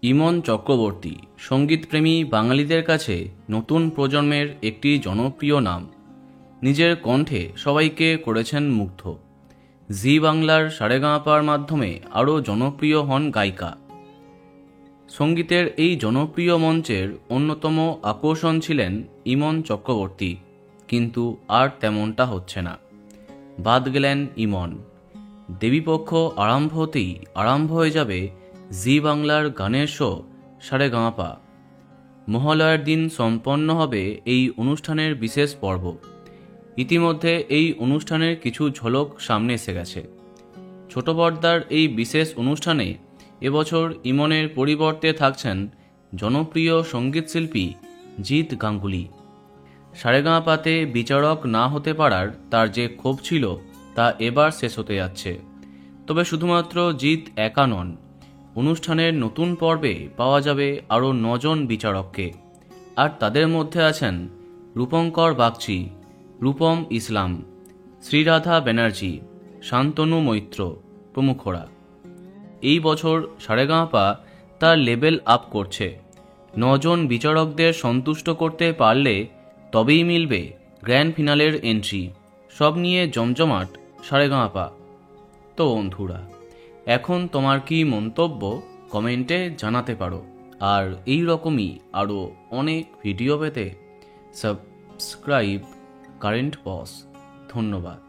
ইমন চক্রবর্তী সঙ্গীতপ্রেমী বাঙালিদের কাছে নতুন প্রজন্মের একটি জনপ্রিয় নাম। নিজের কণ্ঠে সবাইকে করেছেন মুগ্ধ। জি বাংলার সারেগামাপার মাধ্যমে আরও জনপ্রিয় হন গায়িকা। সঙ্গীতের এই জনপ্রিয় মঞ্চের অন্যতম আকর্ষণ ছিলেন ইমন চক্রবর্তী, কিন্তু আর তেমনটা হচ্ছে না। বাদ গেলেন ইমন। দেবীপক্ষ আরম্ভ হতেই আরম্ভ হয়ে যাবে জি বাংলার গানের শো সারেগামাপা। মহালয়ার দিন সম্পন্ন হবে এই অনুষ্ঠানের বিশেষ পর্ব। ইতিমধ্যে এই অনুষ্ঠানের কিছু ঝলক সামনে এসে গেছে। ছোট পর্দার এই বিশেষ অনুষ্ঠানে এবছর ইমনের পরিবর্তে থাকছেন জনপ্রিয় সঙ্গীতশিল্পী জিৎ গাঙ্গুলি। সারেগামাপাতে বিচারক না হতে পারার তার যে ক্ষোভ ছিল তা এবার শেষ হতে যাচ্ছে। তবে শুধুমাত্র জিৎ একা নন, অনুষ্ঠানের নতুন পর্বে পাওয়া যাবে আরও 9 জন বিচারককে। আর তাদের মধ্যে আছেন রূপঙ্কর বাগচি, রূপম ইসলাম, শ্রীরাধা ব্যানার্জি, শান্তনু মৈত্র প্রমুখরা। এই বছর সারেগামাপা তার লেভেল আপ করছে। 9 জন বিচারকদের সন্তুষ্ট করতে পারলে তবেই মিলবে গ্র্যান্ড ফিনালের এন্ট্রি। সব নিয়ে জমজমাট সারেগামাপা। তো বন্ধুরা, এখন তোমার কি মন্তব্য কমেন্টে জানাতে পারো। আর এই রকমই আরও অনেক ভিডিও পেতে সাবস্ক্রাইব কারেন্ট বস। ধন্যবাদ।